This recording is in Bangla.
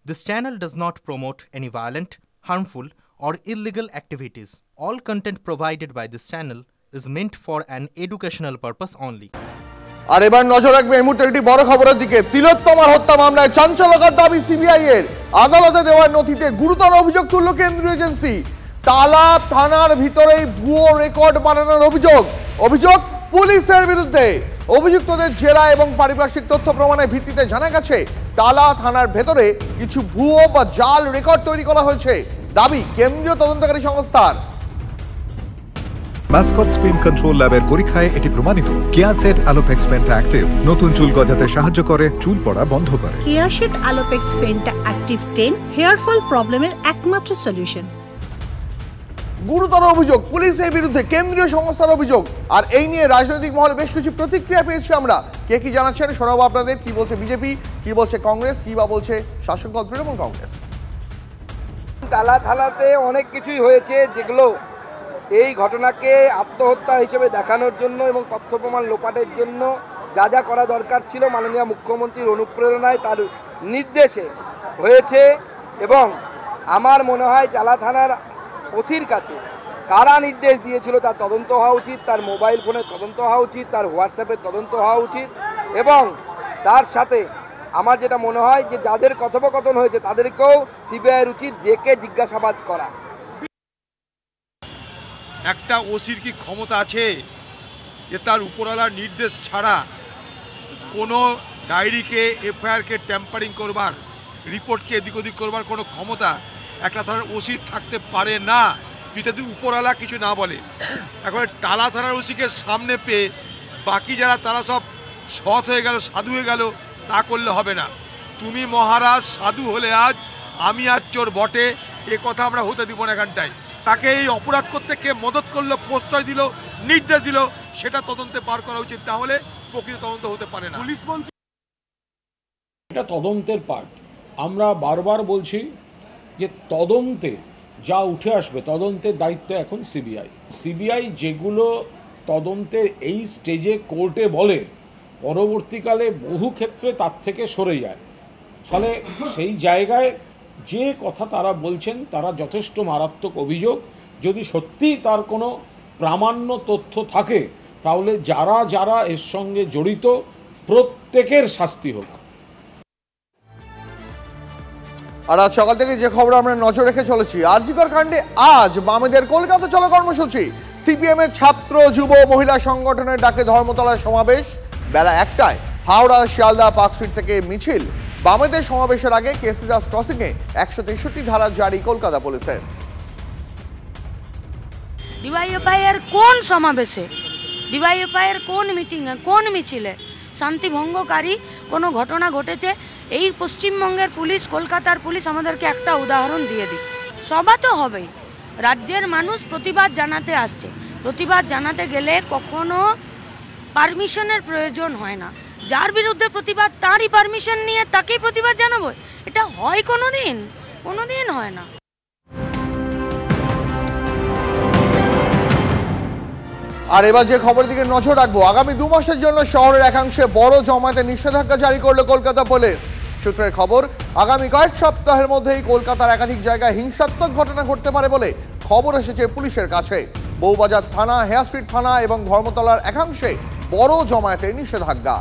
This channel does not promote any violent, harmful, or illegal activities. All content provided by this channel is meant for an educational purpose only. আর এবার নজর রাখবে এই মুহূর্তে একটি বড় খবরের দিকে। তিলোত্তমার হত্যা মামলায় চাঞ্চল্যকর দাবি সিবিআই এর। আদালতে দেওয়ার নথিতে গুরুতর অভিযোগ তুলল কেন্দ্রীয় এজেন্সি। টালা থানার ভিতরেই ভুয়ো রেকর্ড বানানোর অভিযোগ পুলিশের বিরুদ্ধে। অভিযুক্তদের জেরা এবং পারিপার্শ্বিক তথ্য প্রমাণের ভিত্তিতে জানা গেছে টালা থানার ভেতরে কিছু ভুয়ো বা জাল রেকর্ড তৈরি করা হয়েছে। দাবি কেন্দ্রীয় তদন্তকারী সংস্থার। মাসকট স্পিন কন্ট্রোল ল্যাবের পরীক্ষায় এটি প্রমাণিত। কেয়াসেট আলোপেক্স পেন্টা অ্যাক্টিভ নতুন চুল গজাতে সাহায্য করে, চুল পড়া বন্ধ করে। Keya Seth Alopex penta active 10 hair fall প্রবলেমের একমাত্র সলিউশন। গুরুতর অভিযোগ পুলিশের বিরুদ্ধে, কেন্দ্রীয় সংস্থার অভিযোগ। আর এই নিয়ে রাজনৈতিক মহলে বেশ কিছু প্রতিক্রিয়া পেয়েছি আমরা। কে কি জানাচ্ছেন শোনাবো আপনাদের। কি বলছে বিজেপি, কি বলছে কংগ্রেস, কি বা বলছে শাসক দল তৃণমূল কংগ্রেস। টালা থানাতে অনেক কিছুই হয়েছে যেগুলো এই ঘটনাকে আত্মহত্যা হিসেবে দেখানোর জন্য এবং তথ্য প্রমাণ লোপাটের জন্য যা যা করা দরকার ছিল মাননীয় মুখ্যমন্ত্রীর অনুপ্রেরণায় তার নির্দেশে হয়েছে। এবং আমার মনে হয় টালা থানার ওসির কাছে কারা নির্দেশ দিয়েছিল তার তদন্ত হওয়া উচিত, তার মোবাইল ফোনের তদন্ত হওয়া উচিত, তার হোয়াটসঅ্যাপের তদন্ত হওয়া উচিত। এবং তার সাথে আমার যেটা মনে হয় যে যাদের কথোপকথন হয়েছে তাদেরকেও সিবিআইয়ের উচিত জেকে জিজ্ঞাসাবাদ করা। একটা ওসির কি ক্ষমতা আছে যে তার উপরওয়ালার নির্দেশ ছাড়া কোনো ডায়েরিকে এফআইআরকে ট্যাম্পারিং করবার, রিপোর্টকে এদিক ওদিক করবার কোনো ক্ষমতা একটা থানার ওসির থাকতে পারে না যদি উপরওয়ালা কিছু না বলে। এখন টালা থানার ওসিকে সামনে পেয়ে বাকি যারা তারা সব সৎ হয়ে গেল, সাধু হয়ে গেল, তা করলে হবে না। তুমি মহারাজ সাধু হলে আজ, আমি আজ চোর বটে, এ কথা আমরা হতে দিব না এখানটায়। তাকে এই অপরাধ করতে কে মদত করলো, প্রশ্রয় দিল, নির্দেশ দিল, সেটা তদন্তে পার করা উচিত, না হলে প্রকৃত তদন্ত হতে পারে না। এটা তদন্তের পার্ট। আমরা বারবার বলছি যে তদন্তে যা উঠে আসবে, তদন্তের দায়িত্ব এখন সিবিআই যেগুলো তদন্তের এই স্টেজে কোর্টে বলে পরবর্তীকালে বহু ক্ষেত্রে তার থেকে সরে যায়। ফলে সেই জায়গায় যে কথা তারা বলছেন তারা যথেষ্ট মারাত্মক অভিযোগ। যদি সত্যিই তার কোনো প্রামাণ্য তথ্য থাকে তাহলে যারা যারা এর সঙ্গে জড়িত প্রত্যেকের শাস্তি হোক। আর আজ সকাল থেকে যে খবর আমরা নজর রেখে চলেছি, আরজিকর কাণ্ডে আজ বামেদের কলকাতা চলো কর্মসূচি। সিপিএম এর ছাত্র যুব মহিলা সংগঠনের ডাকে ধর্মতলায় সমাবেশ বেলা 1টায়। হাওড়া শিয়ালদা পার্ক স্ট্রিট থেকে মিছিল। বামেদের সমাবেশের আগে কেসিদাস ক্রসিংয়ে 163 ধারা জারি কলকাতা পুলিশের। ডিওয়াইএফআইয়ের কোন সমাবেশে, ডিওয়াইএফআইয়ের কোন মিটিংয়ে, কোন মিছিলে শান্তি ভঙ্গকারী কোনো ঘটনা ঘটেছে? এই পশ্চিমবঙ্গের পুলিশ, কলকাতার পুলিশ আমাদেরকে একটা উদাহরণ দিয়ে দিক। সভা তো হবেই, রাজ্যের মানুষ প্রতিবাদ জানাতে আসছে। প্রতিবাদ জানাতে গেলে কখনো পারমিশনের প্রয়োজন হয় না। যার বিরুদ্ধে প্রতিবাদ তারই পারমিশন নিয়ে তাকেই প্রতিবাদ জানাবো, এটা হয় কোনোদিন হয় না। আর এবার যে খবরের দিকে নজর রাখবো, আগামী 2 মাসের জন্য শহরের একাংশে বড় জমায়েতে নিষেধাজ্ঞা জারি করলো কলকাতা পুলিশ। সূত্রের খবর, আগামী কয়েক সপ্তাহের মধ্যেই কলকাতার একাধিক জায়গায় হিংসাত্মক ঘটনা ঘটতে পারে বলে খবর এসেছে পুলিশের কাছে। বউবাজার থানা, হেয়ার স্ট্রিট থানা এবং ধর্মতলার একাংশে বড় জমায়েতের নিষেধাজ্ঞা।